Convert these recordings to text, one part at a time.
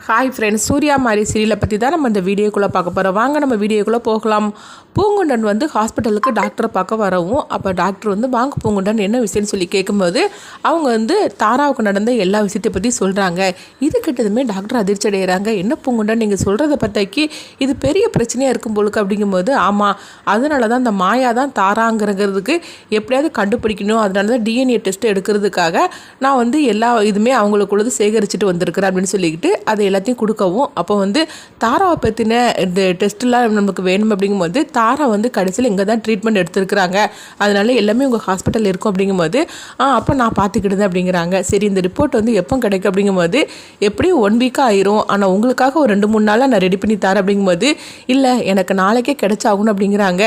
Hi friends, Surya மாரி சீரியலை பற்றி தான் நம்ம இந்த வீடியோக்குள்ளே பார்க்க போகிறோம். வாங்க நம்ம வீடியோக்குள்ளே போகலாம். பூங்குண்டன் வந்து ஹாஸ்பிட்டலுக்கு டாக்டரை பார்க்க வரவும், அப்போ டாக்டர் வந்து வாங்க பூங்குண்டன் என்ன விஷயம்னு சொல்லி கேட்கும்போது அவங்க வந்து தாராவுக்கு நடந்த எல்லா விஷயத்தை பற்றி சொல்கிறாங்க. இது கிட்டதுமே டாக்டர் அதிர்ச்சி அடைகிறாங்க. என்ன பூங்குண்டன் நீங்கள் சொல்கிறத பற்றிக்கு இது பெரிய பிரச்சனையாக இருக்கும் போலுக்கு அப்படிங்கும்போது, ஆமாம் அதனால தான் இந்த மாயா தான் தாராங்கிறதுக்கு எப்படியாவது கண்டுபிடிக்கணும், அதனால தான் டிஎன்ஏ டெஸ்ட் எடுக்கிறதுக்காக நான் வந்து எல்லா இதுவுமே அவங்களுக்குள்ளது சேகரிச்சுட்டு வந்திருக்கிறேன் அப்படின்னு சொல்லிக்கிட்டு அதை எல்லாத்தையும் கொடுக்கவும், அப்போ வந்து தாராவை பற்றின இந்த டெஸ்ட்டெலாம் நமக்கு வேணும் அப்படிங்கும்போது தாரா வந்து கடைசியில் இங்கே தான் ட்ரீட்மெண்ட் எடுத்துருக்குறாங்க, அதனால எல்லாமே உங்கள் ஹாஸ்பிட்டல் இருக்கும் அப்படிங்கும்போது அப்போ நான் பார்த்துக்கிடுது அப்படிங்கிறாங்க. சரி இந்த ரிப்போர்ட் வந்து எப்போ கிடைக்கும் அப்படிங்கும்போது எப்படியும் 1 வீக்காக ஆயிரும், ஆனால் உங்களுக்காக ஒரு 2-3 நாளாக நான் ரெடி பண்ணி தரேன் அப்படிங்கும்போது இல்லை எனக்கு நாளைக்கே கிடைச்சாகணும் அப்படிங்கிறாங்க.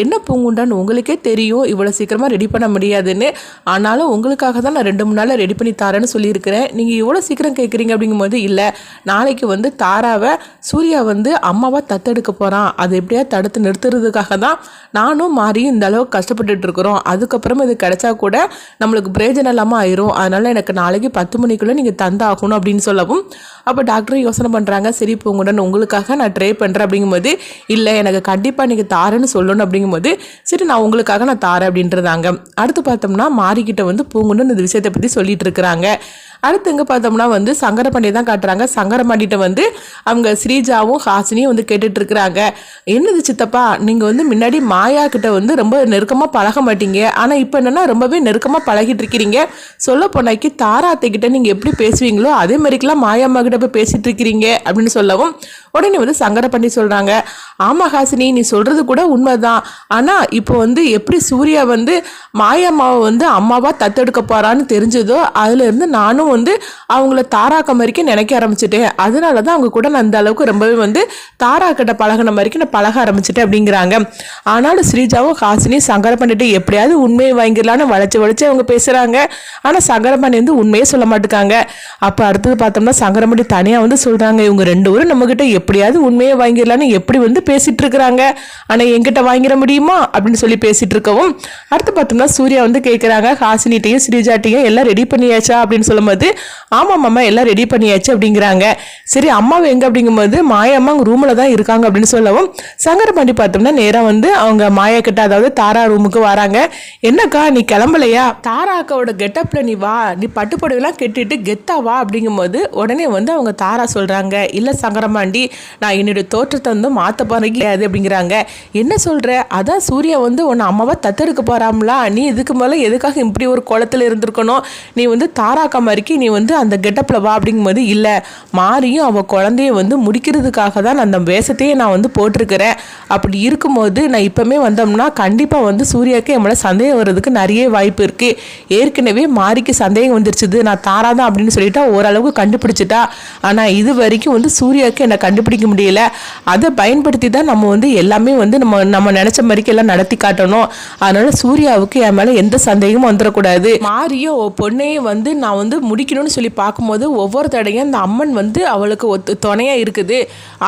என்ன பூங்குண்டான்னு உங்களுக்கே தெரியும் இவ்வளோ சீக்கிரமாக ரெடி பண்ண முடியாதுன்னு, ஆனாலும் உங்களுக்காக தான் நான் 2-3 நாளில் ரெடி பண்ணி தரேன்னு சொல்லியிருக்கிறேன், நீங்கள் இவ்வளோ சீக்கிரம் கேட்குறீங்க அப்படிங்கும்போது இல்லை நாளைக்கு வந்து தாராவை சூர்யா வந்து அம்மாவாக தத்தெடுக்க போகிறான், அதை எப்படியா தடுத்து நிறுத்துறதுக்காக தான் நானும் மாறியும் இந்த அளவுக்கு கஷ்டப்பட்டுட்டு இருக்கிறோம், அதுக்கப்புறம் இது கிடைச்சா கூட நம்மளுக்கு பிரயோஜனம் இல்லாமல் ஆயிரும், அதனால் எனக்கு நாளைக்கு 10 மணிக்குள்ளே நீங்கள் தந்தாகணும் அப்படின்னு சொல்லவும், அப்போ டாக்டர் யோசனை பண்ணுறாங்க. சரி பூங்குடன் உங்களுக்காக நான் ட்ரை பண்ணுறேன் அப்படிங்கும்போது இல்லை எனக்கு கண்டிப்பாக நீங்கள் தாரேன்னு சொல்லணும் அப்படிங்கும்போது சரி நான் உங்களுக்காக நான் தாரேன் அப்படின்றதாங்க. அடுத்து பார்த்தோம்னா மாறிக்கிட்ட வந்து பூங்குடன் இந்த விஷயத்தை பற்றி சொல்லிட்டு இருக்கிறாங்க. அடுத்து எங்கே பார்த்தோம்னா வந்து சங்கரபாண்டியை தான் காட்டுறாங்க. சங்கரபாண்டிகிட்ட வந்து அவங்க ஸ்ரீஜாவும் ஹாசினியும் வந்து கேட்டுட்டு இருக்கிறாங்க. என்னது சித்தப்பா நீங்கள் வந்து முன்னாடி மாயா கிட்ட வந்து ரொம்ப நெருக்கமாக பழக மாட்டீங்க, ஆனால் இப்போ என்னென்னா ரொம்பவே நெருக்கமாக பழகிட்டு இருக்கிறீங்க, சொல்ல போனாக்கி தாராத்தைக்கிட்ட நீங்கள் எப்படி பேசுவீங்களோ அதே மாதிரிக்கெல்லாம் மாயாம்மா கிட்ட போய் பேசிட்டு இருக்கிறீங்க அப்படின்னு சொல்லவும் உடனே வந்து சங்கரபாண்டி சொல்கிறாங்க, ஆமாம் ஹாசினி நீ சொல்கிறது கூட உண்மைதான், ஆனால் இப்போ வந்து எப்படி சூர்யா வந்து மாயாம்மாவை வந்து அம்மாவாக தத்தெடுக்க போகிறான்னு தெரிஞ்சதோ அதுலேருந்து நானும் வந்து அவங்கள தாராக்க மாதிரிக்கு நினைக்க ஆரம்பிச்சிட்டேன், அதனால தான் அவங்க கூட நான் அந்த அளவுக்கு ரொம்பவே வந்து தாரா கிட்ட பழகின மாதிரிக்கு நான் பழக ஆரம்பிச்சிட்டேன் அப்படிங்கிறாங்க. ஆனாலும் ஸ்ரீஜாவும் ஹாசினி சங்கரபாண்டிட்டு எப்படியாவது உண்மையை வாங்கிடலான்னு வளைச்சு அவங்க பேசுகிறாங்க. ஆனால் சங்கரபாண்டி வந்து உண்மையே சொல்ல மாட்டேங்காங்க. அப்போ அடுத்தது பார்த்தோம்னா சங்கரபாண்டி தனியாக வந்து சொல்கிறாங்க, இவங்க 2 பேரும் நம்மகிட்ட எப்படியாவது உண்மையை வாங்கிடலான்னு எப்படி வந்து பேசிட்டு இருக்கிறாங்க, ஆனால் என்கிட்ட வாங்கிட முடியுமா அப்படின்னு சொல்லி பேசிட்டு இருக்கவும் அடுத்து பார்த்தோம்னா சூர்யா வந்து கேட்குறாங்க, ஹாசினிட்டையும் ஸ்ரீஜாட்டையும் எல்லாம் ரெடி பண்ணியாச்சா அப்படின்னு சொல்லும்போது ஆமாம் மாமா எல்லாம் ரெடி பண்ணியாச்சு அப்படிங்கிறாங்க. சரி அம்மாவை எங்க அப்படிங்கும்போது மாயம்மா ரூமில் தான் இருக்காங்க அப்படின்னு சொல்லவும் சங்கரபாண்டி பார்த்தோம்னா நேராக வந்து அவங்க மாயா கிட்ட அதாவது தாரா ரூமுக்கு வராங்க. என்னக்கா நீ கிளம்பலையா, தாரா அக்காவோட கெட்டப்ல நீ வா, நீ பட்டுப்படவெல்லாம் கெட்டிட்டு கெத்தா வா அப்படிங்கும்போது உடனே வந்து அவங்க தாரா சொல்றாங்க, இல்லை சங்கரபாண்டி நான் என்னுடைய தோற்றத்தை வந்து மாற்ற போறது அப்படிங்கிறாங்க. என்ன சொல்ற, அதான் சூர்யா வந்து உன்னை அம்மாவா தத்தெடுக்க போறாங்களா, நீ இதுக்கு மேலே எதுக்காக இப்படி ஒரு குளத்துல இருந்திருக்கணும், நீ வந்து தாராக்கா மாதிரிக்கு நீ வந்து அந்த கெட்டப்பில் வா அப்படிங்கும்போது இல்லை மாறியும் அவள் குழந்தைய வந்து முடிக்கிறதுக்காக தான் அந்த வேஷத்தையே நான் வந்து போட்டிருக்கிறேன், அப்படி இருக்கும்போது நான் இப்போமே வந்தோம்னா கண்டிப்பாக வந்து சூர்யாவுக்கு என் மேலே சந்தேகம் வர்றதுக்கு நிறைய வாய்ப்பு இருக்குது, ஏற்கனவே மாறிக்கு சந்தேகம் வந்துருச்சுது, நான் தாரா தான் அப்படின்னு சொல்லிட்டா ஓரளவுக்கு கண்டுபிடிச்சிட்டா, ஆனால் இது வரைக்கும் வந்து சூர்யாவுக்கு என்னை கண்டுபிடிக்க முடியல, அதை பயன்படுத்தி தான் நம்ம வந்து எல்லாமே வந்து நம்ம நினச்ச மாதிரிக்கு எல்லாம் நடத்தி காட்டணும், அதனால சூர்யாவுக்கு என் மேலே எந்த சந்தேகமும் வந்துடக்கூடாது, மாறியோ பொண்ணையும் வந்து நான் வந்து முடிக்கணும்னு சொல்லி பார்க்கும்போது ஒவ்வொரு தடையும் அந்த அம்மன் வந்து அவளுக்கு துணையாக இருக்குது,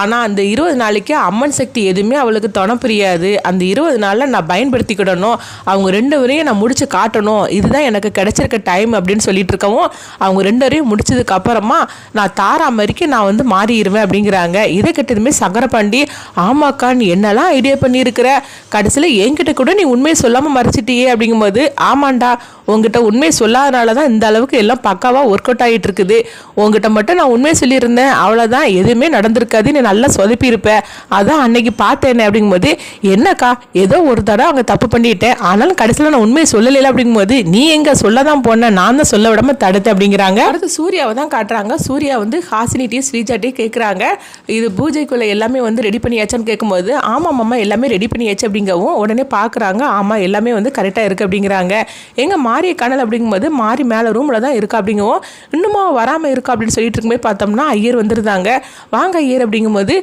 ஆனால் அந்த 20 நாளைக்கு அம்மன் சக்தி எதுவுமே அவளுக்கு துணை புரியாது, அந்த 20 நாளில் நான் பயன்படுத்திக்கிடணும், அவங்க 2 பேரையும் நான் முடிச்சு காட்டணும், இதுதான் எனக்கு கிடைச்சிருக்க டைம் அப்படின்னு சொல்லிட்டு இருக்கவும் அவங்க 2 பேரையும் முடிச்சதுக்கு அப்புறமா நான் தாரா மாதிரிக்கு நான் வந்து மாறிடுவேன் அப்படிங்கிறாங்க. இதை கிட்டதுமே சங்கரபாண்டி ஆமாக்கா நீ என்னெல்லாம் ஐடியா பண்ணியிருக்கிற, கடைசியில் என்கிட்ட கூட நீ உண்மையை சொல்லாமல் மறைச்சிட்டியே அப்படிங்கும்போது ஆமாண்டா உங்ககிட்ட உண்மையை சொல்லாதனால தான் இந்த அளவுக்கு எல்லாம் பக்காவாக ஒர்க் அவுட் ஆகிட்டு இருக்குது, உங்ககிட்ட மட்டும் நான் உண்மையை சொல்லியிருந்தேன் அவ்வளோதான் எதுவுமே நடந்திருக்காது, நீ நல்லா சொதப்பியிருப்பேன், அதான் அன்னைக்கு பார்த்தேனே அப்படிங்கும்போது என்னக்கா ஏதோ ஒரு தடவை அவங்க தப்பு பண்ணிட்டேன், ஆனாலும் கடைசியில் நான் உண்மையை சொல்லலை அப்படிங்கும்போது நீ எங்கே சொல்ல தான் போனேன், நான் தான் சொல்ல விடாமல் தடுத்தேன் அப்படிங்கிறாங்க. அடுத்து சூர்யாவை தான் காட்டுறாங்க. சூர்யா வந்து ஹாசினிட்டையும் ஸ்ரீஜாட்டையும் கேட்குறாங்க, இது பூஜைக்குள்ளே எல்லாமே வந்து ரெடி பண்ணியாச்சான்னு கேட்கும்போது ஆமாம் மாமா எல்லாமே ரெடி பண்ணியாச்சு அப்படிங்கவும் உடனே பார்க்குறாங்க, ஆமாம் எல்லாமே வந்து கரெக்டாக இருக்குது அப்படிங்கிறாங்க. எங்கள் மாறிய கனல் அப்படிங்கும்போது மாறி மேலே ரூமில் தான் இருக்கா அப்படிங்கவும் இன்னுமா வராமல் இருக்கா அப்படின்னு சொல்லிட்டு இருக்கும்போது பார்த்தோம்னா ஐயர் வந்துருந்தாங்க. வாங்க ஐயர் அப்படிங்கும்போது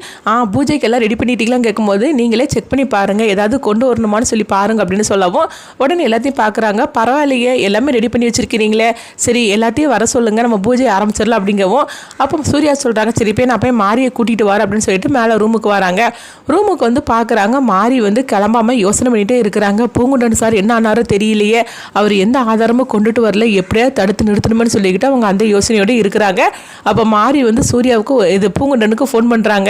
பூஜைக்கு எல்லாம் ரெடி பண்ணிட்டீங்களான்னு கேட்கும்போது நீங்களே செக் பண்ணி பாருங்கள் ஏதாவது கொண்டு வரணுமான்னு சொல்லி பாருங்க அப்படின்னு சொல்லவும் உடனே எல்லாத்தையும் பார்க்குறாங்க. பரவாயில்லையே எல்லாமே ரெடி பண்ணி வச்சுருக்கிறீங்களே, சரி எல்லாத்தையும் வர சொல்லுங்கள் நம்ம பூஜை ஆரம்பிச்சிடலாம் அப்படிங்கவும் அப்போ சூர்யா சொல்கிறாங்க, சரி போய் நான் போய் மாரியை கூட்டிகிட்டு வரேன் அப்படின்னு சொல்லிட்டு மேலே ரூமுக்கு வராங்க. ரூமுக்கு வந்து பார்க்குறாங்க, மாறி வந்து கிளம்பாமல் யோசனை பண்ணிகிட்டே இருக்கிறாங்க. பூங்குண்டன் சார் என்ன ஆனாரோ தெரியலையே, அவர் எந்த ஆதாரமும் கொண்டுட்டு வரல, எப்படியா தடுத்து நிறுத்தணும்னு சொல்லி சொல்லிக்கிட்டு அவங்க அந்த யோசனையோடு இருக்கிறாங்க. அப்போ மாறி வந்து சூர்யாவுக்கு இது பூங்குண்டனுக்கு ஃபோன் பண்ணுறாங்க.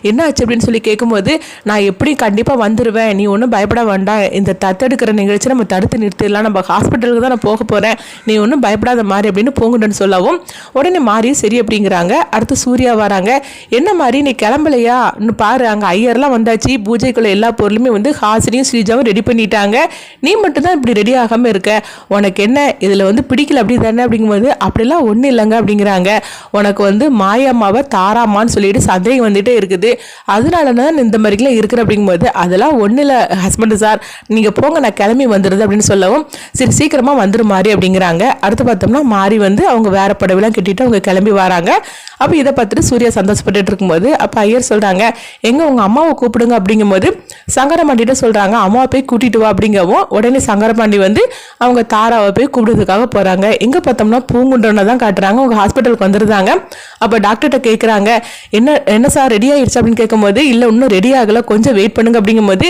என்ன ஆச்சு அப்படின்னு சொல்லி கேட்கும்போது, நான் எப்படி கண்டிப்பாக வந்துடுவேன், நீ ஒன்றும் பயப்பட வேண்டாம், இந்த தத்தெடுக்கிற நிகழ்ச்சி நம்ம தடுத்து நிறுத்திடலாம், நம்ம ஹாஸ்பிட்டலுக்கு தான் நான் போக போகிறேன், நீ ஒன்றும் பயப்படாத மாதிரி அப்படின்னு பூங்குண்டன் சொல்லவும் உடனே மாறி சரி அப்படிங்கிறாங்க. அடுத்து சூர்யா வராங்க. என்ன மாதிரி நீ கிளம்பலையா, இன்னும் பாரு அங்கே ஐயர்லாம் வந்தாச்சு, பூஜைக்குள்ள எல்லா பொருளுமே வந்து ஹாசினியும் ஸ்ரீஜாவும் ரெடி பண்ணிட்டாங்க, நீ மட்டும் தான் இப்படி ரெடி ஆகாமல் இருக்க, உனக்கு என்ன இதில் வந்து பிடிக்கல அப்படி தானே அப்படிங்கும்போது, அப்படிலாம் ஒன்றும் இல்லைங்க அப்படிங்கிறாங்க. உனக்கு வந்து மாயம்மாவை தாராமான்னு சொல்லிட்டு சந்தேகம் வந்துட்டே இருக்குது, அதனால தான் இந்த மாதிரிலாம் இருக்கிற அப்படிங்கும்போது, அதெல்லாம் ஒன்றும் இல்லை ஹஸ்பண்ட் சார், நீங்கள் போங்க நான் கிளம்பி வந்துடுது அப்படின்னு சொல்லவும் சரி சீக்கிரமாக வந்துடும் மாறி அப்படிங்கிறாங்க. அடுத்து பார்த்தோம்னா மாறி வந்து அவங்க வேற படவெல்லாம் கட்டிட்டு அவங்க கிளம்பி வராங்க. அப்போ இதை பார்த்துட்டு சூர்யா சந்தோஷப்பட்டு இருக்கும்போது அப்போ ஐயர் சொல்கிறாங்க, எங்கே உங்கள் அம்மாவை கூப்பிடுங்க அப்படிங்கும்போது சங்கரபாண்டிகிட்ட சொல்கிறாங்க, அம்மாவை போய் கூட்டிகிட்டு வா அப்படிங்கவும் உடனே சங்கரபாண்டி வந்து அவங்க தாராவை போய் கூப்பிடுறதுக்காக போகிறாங்க. எங்கே பார்த்தோம்னா பூங்குண்டனை தான் காட்டுறாங்க. அவங்க ஹாஸ்பிட்டலுக்கு வந்துருந்தாங்க. அப்போ டாக்டர்கிட்ட கேட்குறாங்க, என்ன சார் ரெடி ஆகிடுச்சு அப்படின்னு கேட்கும்போது, இல்லை இன்னும் ரெடி ஆகலை, கொஞ்சம் வெயிட் பண்ணுங்க அப்படிங்கும்போது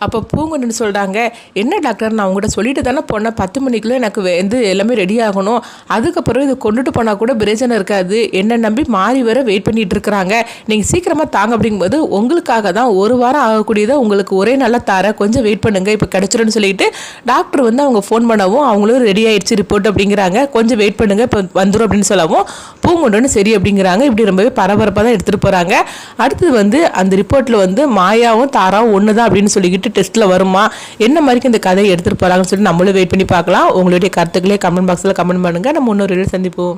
அப்போ பூங்குன்னு சொல்கிறாங்க, என்ன டாக்டர் நான் உங்கள்கிட்ட சொல்லிட்டு தானே போனேன், 10 மணிக்குள்ளே எனக்கு வந்து எல்லாமே ரெடி ஆகணும், அதுக்கப்புறம் இது கொண்டுட்டு போனால் கூட பிரயோஜனம் இருக்காது, என்னை நம்பி மாறி வர வெயிட் பண்ணிட்டு இருக்கிறாங்க, நீங்கள் சீக்கிரமாக தாங்க அப்படிங்கும்போது உங்களுக்காக தான் 1 வாரம் ஆகக்கூடியதை உங்களுக்கு ஒரே நாளில் தர, கொஞ்சம் வெயிட் பண்ணுங்கள் இப்போ கிடச்சிருன்னு சொல்லிட்டு டாக்டர் வந்து அவங்க ஃபோன் பண்ணவும் அவங்களும் ரெடி ஆகிடுச்சு ரிப்போர்ட் அப்படிங்கிறாங்க, கொஞ்சம் வெயிட் பண்ணுங்கள் இப்போ வந்துடும் அப்படின்னு சொல்லவும் பூங்குண்டன்னு சரி அப்படிங்கிறாங்க. இப்படி ரொம்பவே பரபரப்பாக தான் எடுத்துகிட்டு போகிறாங்க. அடுத்தது வந்து அந்த ரிப்போர்ட்டில் வந்து மாயாவும் தாராவும் ஒன்று தான் அப்படின்னு சொல்லிக்கிட்டு டெஸ்ட்டில் வருமா, என்ன மாதிரி இந்த கதையை எடுத்துகிட்டு போகிறாங்கன்னு சொல்லி நம்மளும் வெயிட் பண்ணி பார்க்கலாம். உங்களுடைய கருத்துக்களே கமெண்ட் பாக்ஸில் கமெண்ட் பண்ணுங்கள். நம்ம இன்னொரு சந்திப்போம்.